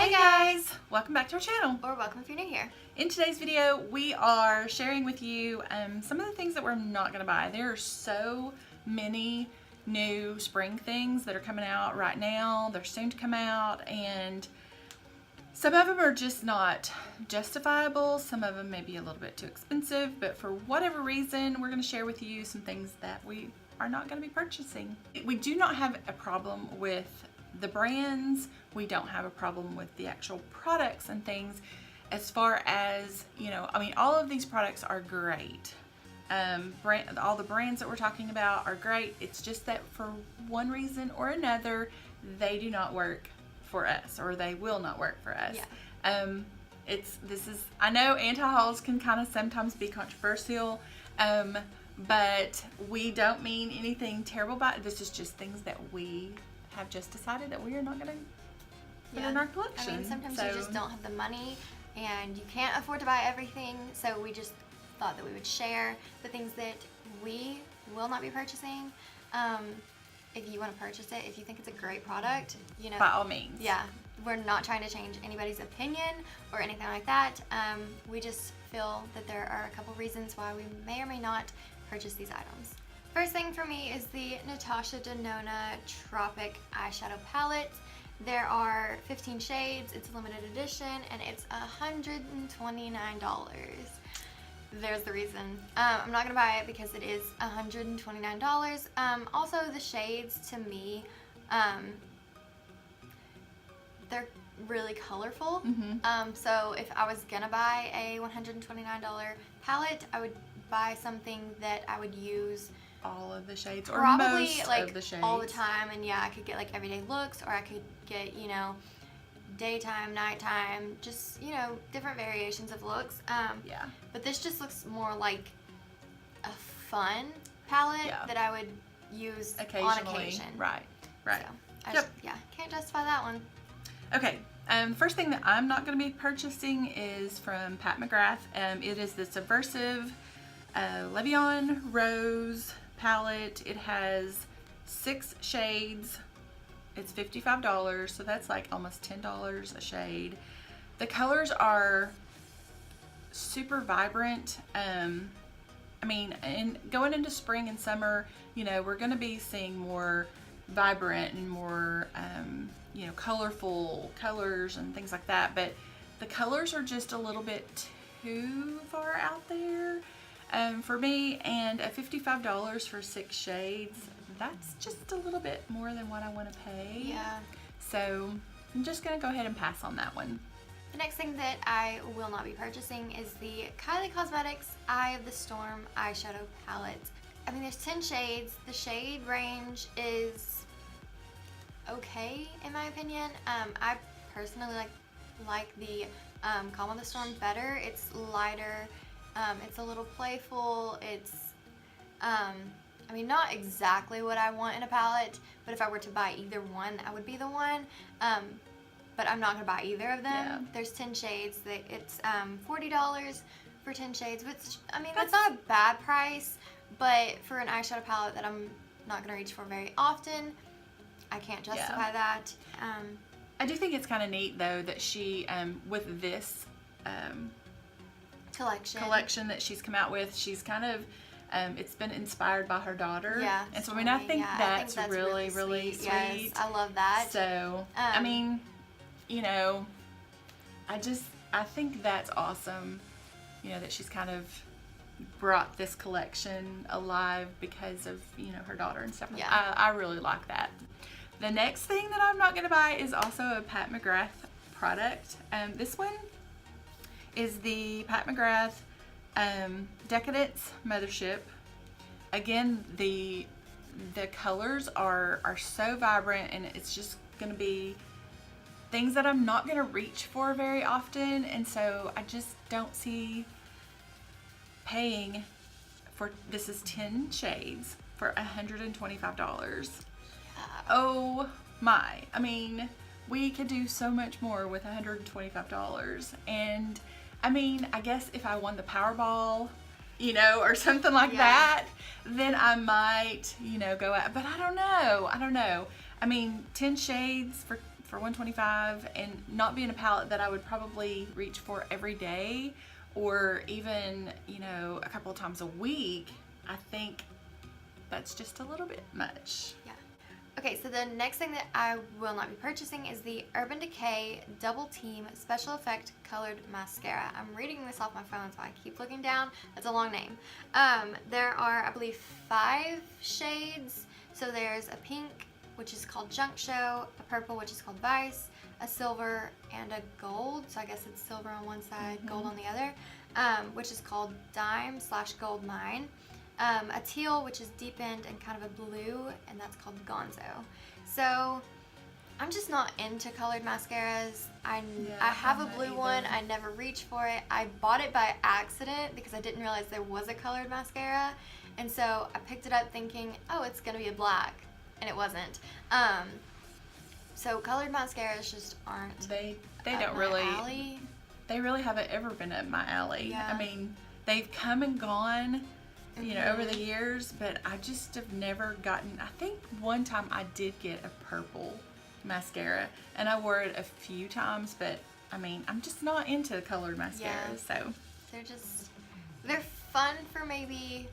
Hey guys! Welcome back to our channel. Or welcome if you're new here. In today's video, we are sharing with you some of the things that we're not going to buy. There are so many new spring things that are coming out right now. They're soon to come out, and some of them are just not justifiable. Some of them may be a little bit too expensive, but for whatever reason, we're going to share with you some things that we are not going to be purchasing. We do not have a problem with the brands. We don't have a problem with the actual products and things. As far as, you know, I mean, all of these products are great. All the brands that we're talking about are great. It's just that for one reason or another, they do not work for us, or they will not work for us. Yeah. I know anti-hauls can kind of sometimes be controversial, but we don't mean anything terrible about it. This is just things that we have just decided that we are not going to put in our collection. I mean, sometimes you just don't have the money and you can't afford to buy everything, so we just thought that we would share the things that we will not be purchasing. If you want to purchase it, if you think it's a great product, you know, by all means. Yeah, we're not trying to change anybody's opinion or anything like that. We just feel that there are a couple reasons why we may or may not purchase these items. First thing for me is the Natasha Nona Tropic Eyeshadow Palette. There are 15 shades, it's a limited edition, and it's $129. There's the reason. I'm not going to buy it because it is $129. Also, the shades, to me, they're really colorful. Mm-hmm. So if I was going to buy a $129 palette, I would buy something that I would use all of the shades, or probably most like of the shades all the time. And yeah, I could get like everyday looks, or I could get, you know, daytime, nighttime, just, you know, different variations of looks. Yeah. But this just looks more like a fun palette that I would use on occasion. Right. So I just, can't justify that one. Okay. First thing that I'm not going to be purchasing is from Pat McGrath. It is the Subversive Levion Rose palette. It has 6 shades. It's $55, so that's like almost $10 a shade. The colors are super vibrant. I mean, and going into spring and summer, you know, we're going to be seeing more vibrant and more, you know, colorful colors and things like that. But the colors are just a little bit too far out there for me. And at $55 for 6 shades, that's just a little bit more than what I want to pay. Yeah. So I'm just going to go ahead and pass on that one. The next thing that I will not be purchasing is the Kylie Cosmetics Eye of the Storm eyeshadow palette. I mean, there's 10 shades. The shade range is okay in my opinion. I personally like the Calm of the Storm better. It's lighter. It's a little playful. It's I mean, not exactly what I want in a palette, but if I were to buy either one, that would be the one. But I'm not going to buy either of them. Yeah. There's 10 shades. It's $40 for 10 shades, which, I mean, that's not a bad price, but for an eyeshadow palette that I'm not going to reach for very often, I can't justify that. I do think it's kind of neat, though, that she, with this collection that she's come out with, she's kind of, it's been inspired by her daughter. Yeah. And so, I mean, I think that's really sweet. Yes, I love that. So, I mean, you know, I think that's awesome, you know, that she's kind of brought this collection alive because of, you know, her daughter and stuff. Yeah. I really like that. The next thing that I'm not going to buy is also a Pat McGrath product. This one is the Pat McGrath Decadence Mothership. Again, the colors are so vibrant, and it's just going to be things that I'm not going to reach for very often, and so I just don't see paying for, this is 10 shades for $125. Oh my, I mean, we could do so much more with $125, and I mean, I guess if I won the Powerball, you know, or something like that, then I might, you know, go out, but I don't know. I mean, 10 shades for for $125, and not being a palette that I would probably reach for every day or even, you know, a couple of times a week, I think that's just a little bit much. Yeah. Okay, so the next thing that I will not be purchasing is the Urban Decay Double Team Special Effect Colored Mascara. I'm reading this off my phone, so I keep looking down. That's a long name. There are, I believe, 5 shades. So there's a pink, which is called Junk Show, a purple, which is called Vice, a silver, and a gold. So I guess it's silver on one side, gold on the other, which is called Dime/Gold Mine. A teal, which is deepened, and kind of a blue, and that's called Gonzo. So I'm just not into colored mascaras. I have a blue one. I never reach for it. I bought it by accident because I didn't realize there was a colored mascara, and so I picked it up thinking, oh, it's gonna be a black, and it wasn't. So colored mascaras just aren't. They don't really. Alley. They really haven't ever been up my alley. Yeah. I mean, they've come and gone, you know, over the years, but I just have never gotten. I think one time I did get a purple mascara, and I wore it a few times, but I mean, I'm just not into colored mascaras. Yeah. So they're fun for maybe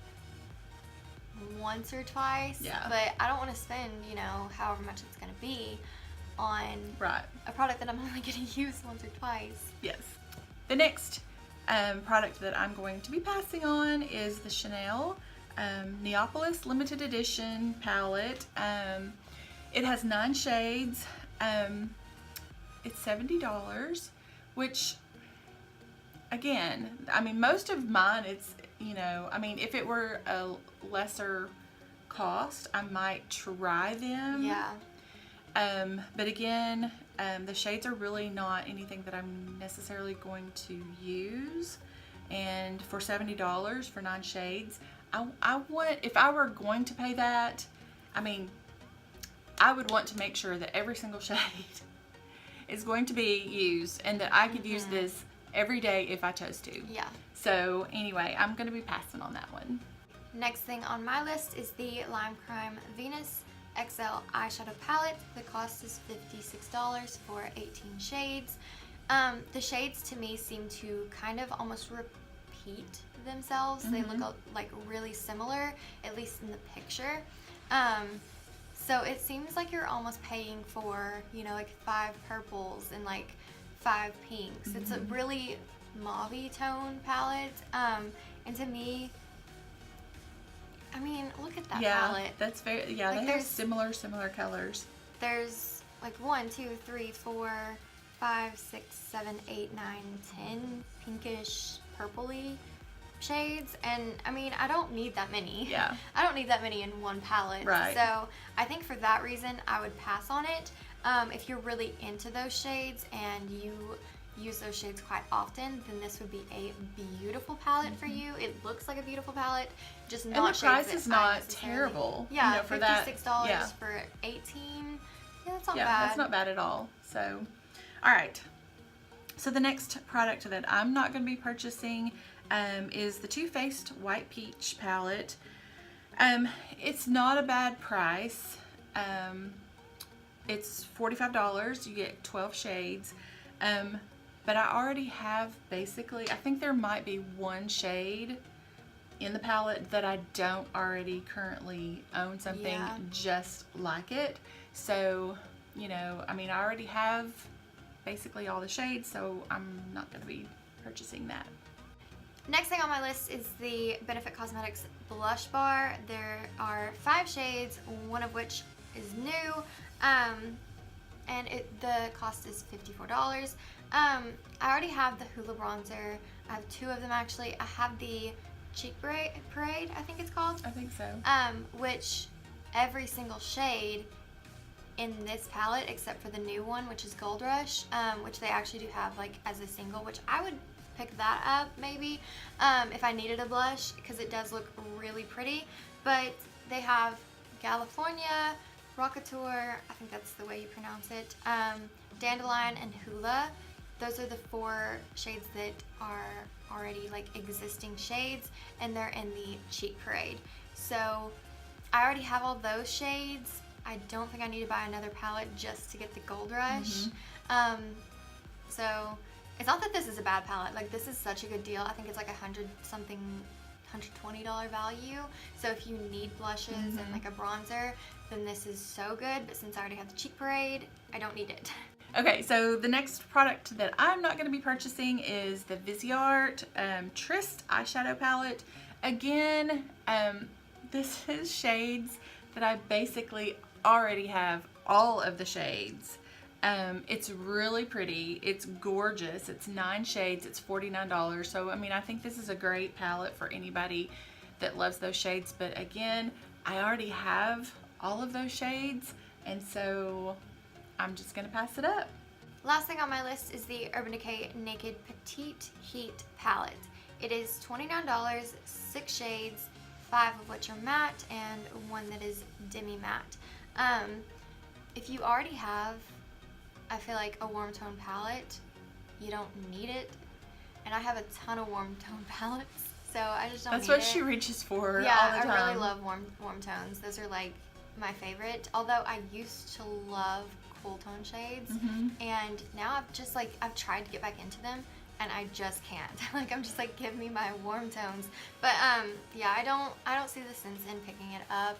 once or twice, yeah, but I don't want to spend, you know, however much it's going to be on a product that I'm only going to use once or twice. Yes. The next product that I'm going to be passing on is the Chanel Neapolis Limited Edition palette. It has 9 shades. It's $70, which, again, I mean, most of mine, it's, you know, I mean, if it were a lesser cost, I might try them. Yeah. But again, the shades are really not anything that I'm necessarily going to use. And for $70 for 9 shades, I want, if I were going to pay that, I mean, I would want to make sure that every single shade is going to be used and that I could use this every day if I chose to. Yeah. So anyway, I'm going to be passing on that one. Next thing on my list is the Lime Crime Venus XL eyeshadow palette. The cost is $56 for 18 shades. The shades to me seem to kind of almost repeat themselves. They look like really similar, at least in the picture. So it seems like you're almost paying for, you know, like 5 purples and like 5 pinks. It's a really mauve-y tone palette. And to me, I mean, look at that palette. That's very, yeah, like they have similar colors. There's like 1, 2, 3, 4, 5, 6, 7, 8, 9, 10 pinkish, purpley shades, and I mean, I don't need that many. Yeah. I don't need that many in one palette. Right. So I think for that reason, I would pass on it. If you're really into those shades and you use those shades quite often, then this would be a beautiful palette for you. It looks like a beautiful palette, just not and the price is not terrible. Yeah, you know, for that, $56 for 18. Yeah, that's not bad. Yeah, that's not bad at all. So, all right. So the next product that I'm not going to be purchasing is the Too Faced White Peach palette. It's not a bad price. It's $45. You get 12 shades. But I already have basically, I think there might be 1 shade in the palette that I don't already currently own something just like it. So, you know, I mean, I already have basically all the shades, so I'm not going to be purchasing that. Next thing on my list is the Benefit Cosmetics Blush Bar. There are 5 shades, one of which is new, and the cost is $54. I already have the Hoola bronzer. I have 2 of them actually. I have the Cheek Parade, I think it's called. I think so. Which every single shade in this palette, except for the new one, which is Gold Rush, which they actually do have like as a single, which I would pick that up maybe if I needed a blush, because it does look really pretty. But they have California, Rockateur, I think that's the way you pronounce it, Dandelion, and Hoola. Those are the 4 shades that are already like existing shades, and they're in the Cheek Parade. So I already have all those shades, I don't think I need to buy another palette just to get the Gold Rush. So it's not that this is a bad palette. Like, this is such a good deal. I think it's like $120 value. So if you need blushes and like a bronzer, then this is so good. But since I already have the Cheek Parade, I don't need it. Okay, so the next product that I'm not going to be purchasing is the ViArt Tryst eyeshadow palette. Again, this is shades that I basically already have all of the shades. It's really pretty. It's gorgeous. It's 9 shades. It's $49. So, I mean, I think this is a great palette for anybody that loves those shades. But again, I already have all of those shades, and so I'm just going to pass it up. Last thing on my list is the Urban Decay Naked Petite Heat palette. It is $29, 6 shades, 5 of which are matte and 1 that is demi matte. If you already have, I feel like, a warm tone palette, you don't need it. And I have a ton of warm tone palettes, so I just don't need it. That's what she reaches for all the time. I really love warm tones. Those are like my favorite. Although I used to love cool tone shades, and now I've tried to get back into them, and I just can't. Like, I'm just like, give me my warm tones. But yeah, I don't see the sense in picking it up.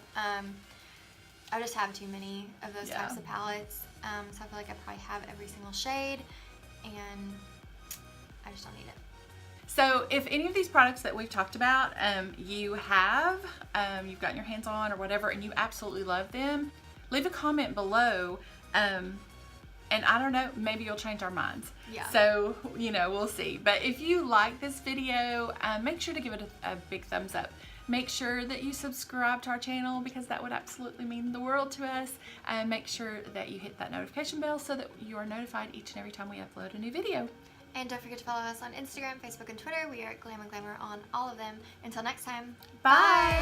I just have too many of those types of palettes, so I feel like I probably have every single shade, and I just don't need it. So if any of these products that we've talked about, you've gotten your hands on or whatever, and you absolutely love them, leave a comment below, and I don't know, maybe you'll change our minds. Yeah. So, we'll see. But if you like this video, make sure to give it a big thumbs up. Make sure that you subscribe to our channel, because that would absolutely mean the world to us. And make sure that you hit that notification bell so that you are notified each and every time we upload a new video. And don't forget to follow us on Instagram, Facebook, and Twitter. We are Glam and Glamour on all of them. Until next time, Bye.